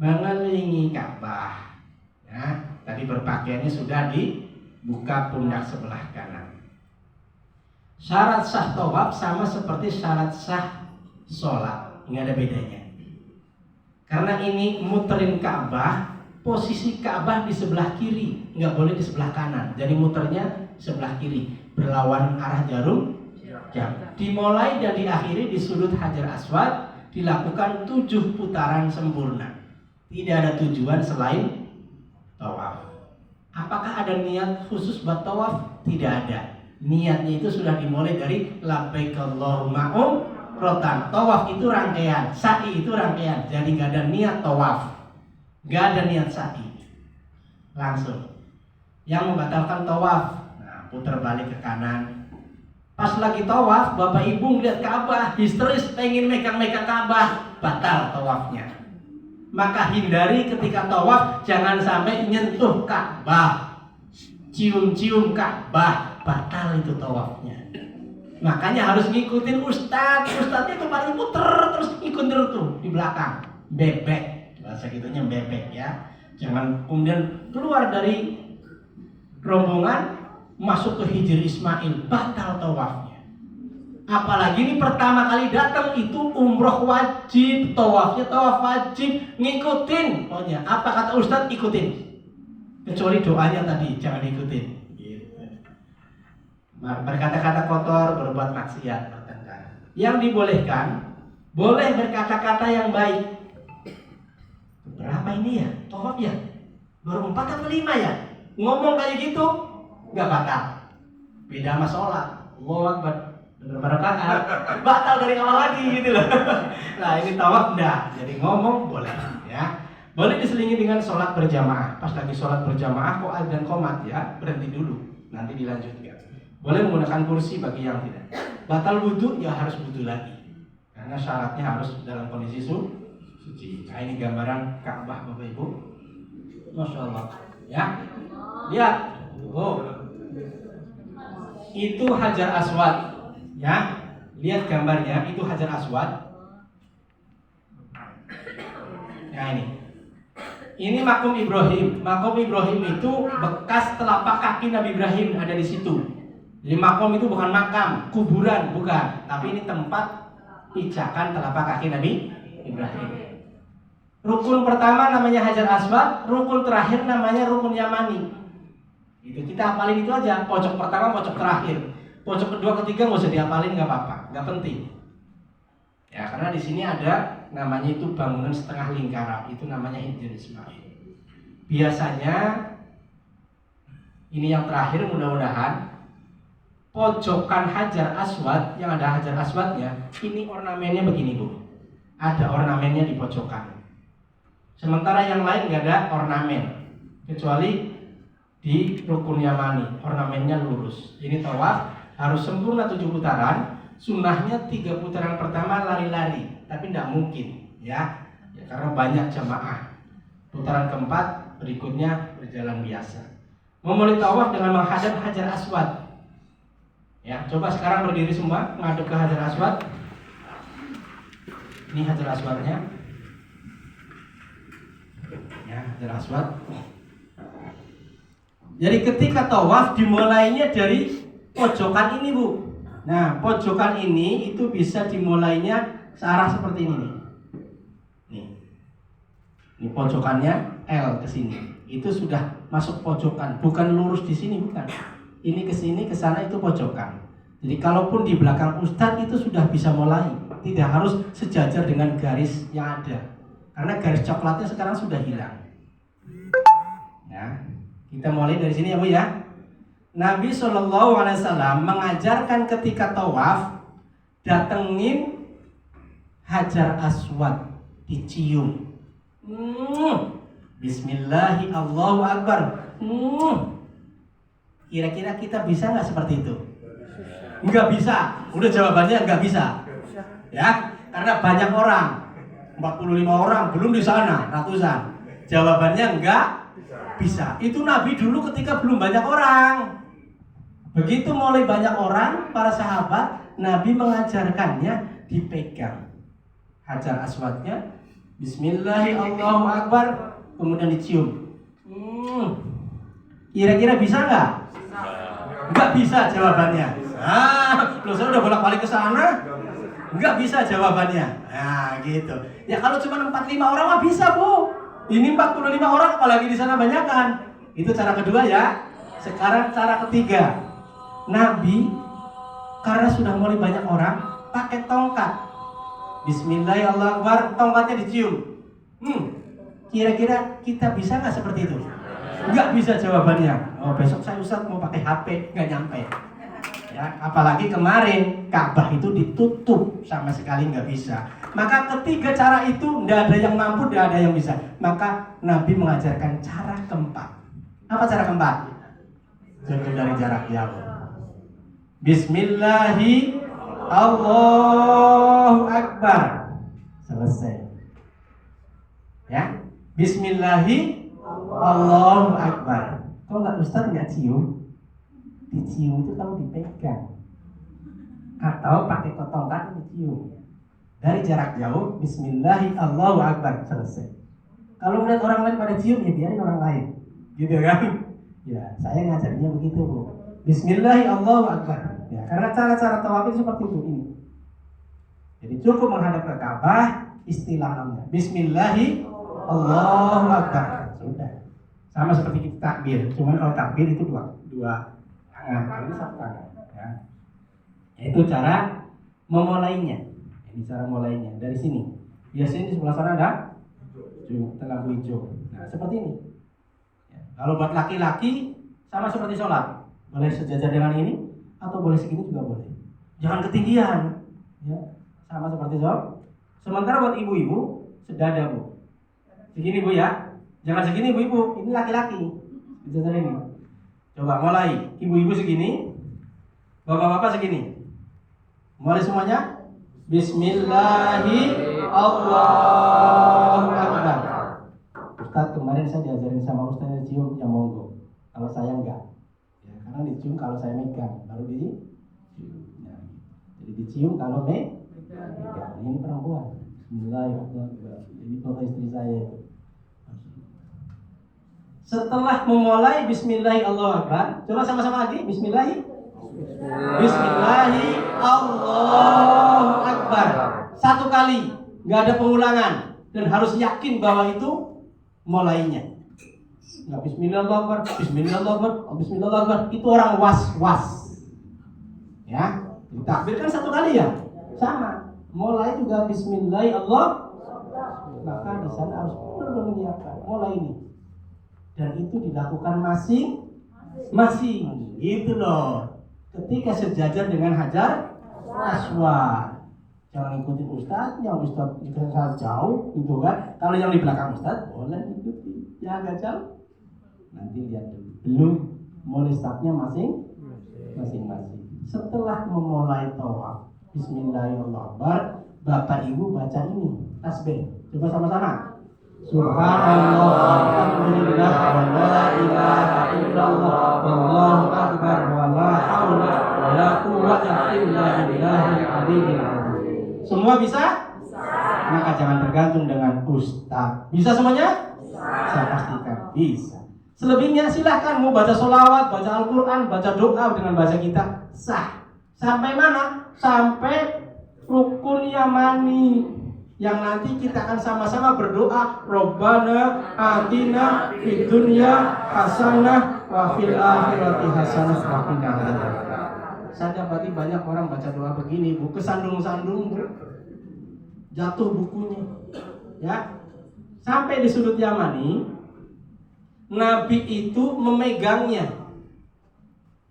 mengelilingi Ka'bah. Ya, tadi berpakaiannya sudah dibuka pundak sebelah kanan. Syarat sah tawaf sama seperti syarat sah sholat, nggak ada bedanya. Karena ini muterin Ka'bah, posisi Ka'bah di sebelah kiri, nggak boleh di sebelah kanan. Jadi muternya sebelah kiri, berlawan arah jarum jam. Dimulai dan diakhiri di sudut Hajar Aswad, dilakukan 7 putaran sempurna. Tidak ada tujuan selain tawaf. Apakah ada niat khusus buat tawaf? Tidak ada. Niatnya itu sudah dimulai dari labbaik Allahumma umratan. Tawaf itu rangkaian, sa'i itu rangkaian. Jadi nggak ada niat tawaf, nggak ada niat sa'i. Langsung. Yang membatalkan tawaf, nah, putar balik ke kanan. Pas lagi tawaf, bapak ibu ngeliat Ka'bah, histeris pengen megang-megang Ka'bah, batal tawafnya. Maka hindari ketika tawaf, jangan sampai nyentuh Ka'bah, cium-cium Ka'bah, batal itu tawafnya. Makanya harus ngikutin Ustadznya kemarin muter terus ikut terus tuh di belakang, bebek, bahasa gitunya bebek, ya. Jangan kemudian keluar dari rombongan masuk ke Hijri Ismail, batal tawafnya. Apalagi ini pertama kali datang itu umroh wajib, tawafnya tawaf wajib, ngikutin. Pokoknya apa kata Ustadz ikutin. Kecuali doanya tadi jangan ikutin. Gitu. Berkata-kata kotor, berbuat maksiat, bertengkar. Yang dibolehkan, boleh berkata-kata yang baik. Berapa ini ya? Tawaf ya? Baru 4 atau 5 ya? Ngomong kayak gitu nggak batal. Beda sama sholat. Allahu Akbar. Bener-bener batal dari awal lagi gitu loh. Nah ini tawaf enggak. Jadi ngomong boleh ya. Boleh diselingi dengan sholat berjamaah. Pas lagi sholat berjamaah kok adzan qomat ya, berhenti dulu. Nanti dilanjutkan. Boleh menggunakan kursi bagi yang tidak. Batal wudhu ya harus wudhu lagi. Karena syaratnya harus dalam kondisi suci. Nah ini gambaran Ka'bah Bapak Ibu. Masya Allah. Ya. Lihat. Oh. Itu Hajar Aswad. Ya. Lihat gambarnya, itu Hajar Aswad. Ya ini. Ini makom Ibrahim. Makom Ibrahim itu bekas telapak kaki Nabi Ibrahim ada di situ. Jadi makom itu bukan makam, kuburan bukan, tapi ini tempat pijakan telapak kaki Nabi Ibrahim. Rukun pertama namanya Hajar Aswad, rukun terakhir namanya rukun Yamani. Itu kita hafalin itu aja, pojok pertama, pojok terakhir. Pojok kedua, ketiga nggak usah dihafalin, nggak apa-apa, nggak penting. Ya karena di sini ada namanya itu bangunan setengah lingkaran, itu namanya Hijri Ismail. Biasanya ini yang terakhir, mudah-mudahan pojokan Hajar Aswad yang ada Hajar Aswadnya, ini ornamennya begini Bu, ada ornamennya di pojokan. Sementara yang lain nggak ada ornamen, kecuali di rukun Yamani ornamennya lurus. Ini tawaf harus sempurna 7 putaran. Sunnahnya 3 putaran pertama lari-lari, tapi tidak mungkin ya karena banyak jamaah. Putaran keempat berikutnya berjalan biasa. Memulai tawaf dengan menghadap Hajar Aswad. Ya, coba sekarang berdiri semua menghadap ke Hajar Aswad. Ini Hajar Aswadnya. Ya, Hajar Aswad. Jadi ketika tawaf dimulainya dari pojokan ini Bu. Nah, pojokan ini itu bisa dimulainya searah seperti ini nih. Nih. Ini pojokannya L ke sini. Itu sudah masuk pojokan, bukan lurus di sini bukan. Ini ke sini, ke sana itu pojokan. Jadi kalaupun di belakang Ustadz itu sudah bisa mulai, tidak harus sejajar dengan garis yang ada. Karena garis coklatnya sekarang sudah hilang. Ya. Kita mulai dari sini ya Bu ya. Nabi SAW mengajarkan ketika tawaf, datengin Hajar Aswad, dicium. Bismillahi Allahu Akbar. Kira-kira kita bisa nggak seperti itu? Nggak bisa. Udah jawabannya nggak bisa. Ya, karena banyak orang, 45 orang belum di sana, ratusan. Jawabannya nggak bisa. Itu Nabi dulu ketika belum banyak orang. Begitu mulai banyak orang, para sahabat, Nabi mengajarkannya dipegang Hajar Aswadnya, Bismillahirrahmanirrahim, kemudian dicium. Kira-kira bisa nggak? Nggak bisa jawabannya. Loh saya udah bolak-balik ke sana, nggak bisa jawabannya. Nah gitu. Ya kalau cuma 45 orang mah bisa Bu. Ini 45 orang, apalagi di sana banyak kan. Itu cara kedua ya. Sekarang cara ketiga. Nabi karena sudah mulai banyak orang pakai tongkat. Bismillahirrahmanirrahim, tongkatnya dicium. Kira-kira kita bisa nggak seperti itu? Nggak bisa jawabannya. Oh besok saya Ustadz mau pakai HP, nggak nyampe. Ya, apalagi kemarin Ka'bah itu ditutup sama sekali nggak bisa. Maka ketiga cara itu nggak ada yang mampu, nggak ada yang bisa. Maka Nabi mengajarkan cara keempat. Apa cara keempat? Jauh dari jarak jauh. Bismillahi Allahu Akbar. Selesai. Ya. Bismillahi Allahu Akbar. Kok nggak Ustaz nggak cium? Dicium itu kalau dipegang atau pakai tongkat dicium. Dari jarak jauh, Bismillahi Allahu Akbar, selesai. Kalau melihat orang lain pada cium, ya biarin orang lain, gitu kan? Ya, saya ngajarnya begitu Bu. Bismillahirrahmanirrahim, Allahu Akbar. Ya, karena cara-cara tawaf itu seperti itu ini. Jadi cukup menghadap ke Ka'bah, istilah namanya Bismillahirrahmanirrahim, Allahu Akbar. Sudah. Sama seperti kita takbir. Cuman kalau takbir itu dua tangan, kalau ini satu tangan. Ya. Itu cara memulainya. Ini cara mulainya dari sini. Biasanya di sebelah sana ada lampu hijau. Nah, seperti ini. Ya. Kalau buat laki-laki sama seperti sholat. Boleh sejajar dengan ini atau boleh segini juga boleh. Jangan ketinggian. Ya. Sama seperti sholat. Sementara buat ibu-ibu sedada, Bu. Segini, Bu, ya. Jangan segini, ibu-ibu. Ini laki-laki. Sejajar ini. Coba mulai. Ibu-ibu segini. Bapak-bapak segini. Mulai semuanya. Bismillahirrahmanirrahim, Allahu Akbar. Ustaz, kemarin saya diajarin sama Ustaz cium yang monggo. Kalau saya enggak. Ya, karena dicium kalau saya megang, baru dicium. Ya. Jadi dicium kalau megang. Ini perempuan. Bismillahirrahmanirrahim. Ini foto istri saya itu. Setelah memulai Bismillahirrahmanirrahim, Allahu Akbar. Coba sama-sama lagi. Bismillahirrahmanirrahim, Allahu Akbar. Satu kali, nggak ada pengulangan dan harus yakin bahwa itu mulainya. Nggak Bismillahirrahmanirrahim, Bismillahirrahmanirrahim, Bismillahirrahmanirrahim. Itu orang was-was. Ya, takbir kan satu kali ya, sama. Mulai juga Bismillahirrahmanirrahim. Maka di sana harus benar-benar menyiapkan mulai ini. Dan itu dilakukan masing-masing. Gitu loh. Ketika sejajar dengan Hajar Aswad. Jangan ikutin Ustaz, yang Ustaz jauh gitu kan. Kalau yang di belakang Ustaz boleh ikuti. Ya agak jauh. Nanti lihat dulu. Belum mulai startnya masing-masing. Setelah memulai tawaf, Bismillahirrahmanirrahim, Bapak Ibu baca ini tasbih. Coba sama-sama. Subhanallah, alhamdulillah, wa la ilaha illallah, wallahu akbar, wa la haula wa la quwwata illa billahil aliyyil azim. Semua bisa? Maka jangan tergantung dengan Ustaz. Bisa semuanya? Saya pastikan bisa. Selebihnya silahkan mau baca sholawat, baca Al-Quran, baca doa dengan bahasa kita sah. Sampai mana? Sampai rukun yamani yang nanti kita akan sama-sama berdoa, Rabbana atina fid dunya hasanah wa fil akhirati hasanah wa qina adzabannar. Saya dapati banyak orang baca doa begini, Bu, kesandung-sandung, Bu. Jatuh bukunya. Ya. Sampai di sudut Yamani, Nabi itu memegangnya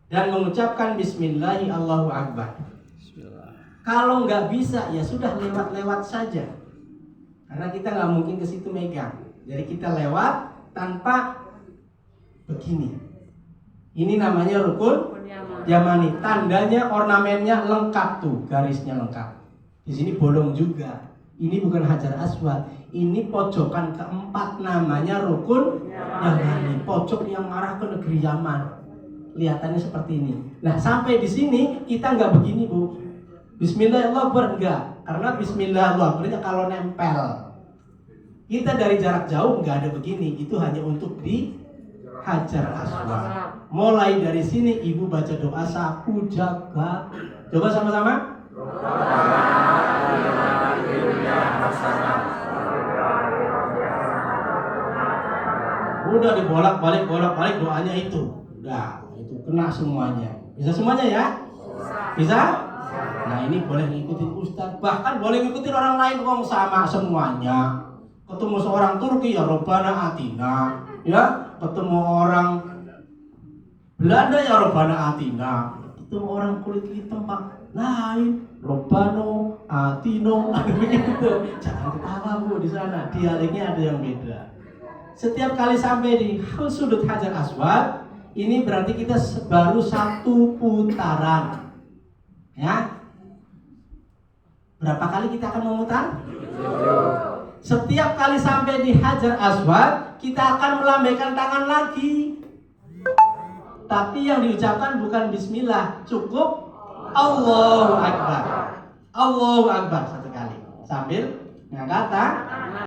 dan mengucapkan Bismillahirrahmanirrahim, Allahu Akbar. Kalau nggak bisa, ya sudah lewat-lewat saja. Karena kita nggak mungkin ke situ megang. Jadi kita lewat tanpa begini. Ini namanya rukun Yamani. Tandanya, ornamennya lengkap tuh, garisnya lengkap. Di sini bolong juga. Ini bukan Hajar Aswad. Ini pojokan keempat, namanya rukun Yamani. Pojok yang arah ke negeri Yaman. Kelihatannya seperti ini. Nah, sampai di sini kita nggak begini, Bu. Bismillahirrahmanirrahim enggak, karena Bismillahirrahmanirrahim kalau nempel. Kita dari jarak jauh enggak ada begini, itu hanya untuk di Hajar Aswad. Mulai dari sini ibu baca doa sapu jaga. Coba sama-sama. Udah dibolak-balik doanya itu. Udah, itu kena semuanya. Bisa semuanya ya? Bisa? Nah, ini boleh ngikutin Ustaz, bahkan boleh ngikutin orang lain, kok sama semuanya. Ketemu seorang Turki, ya Rabbana atina. Ya, ketemu orang Belanda, ya Rabbana atina. Ketemu orang kulit hitam Pak, lain Rabbana atino. Begitu. Jangan ketawa, Bu, di sana dialeknya ada yang beda. Setiap kali sampai di sudut Hajar Aswad, ini berarti kita baru satu putaran. Ya. Berapa kali kita akan memutar? Setiap kali sampai di Hajar Aswad, kita akan melambaikan tangan lagi. Tapi yang diucapkan bukan Bismillah, cukup Allahu Akbar. Allahu Akbar satu kali sambil mengangkat tangan.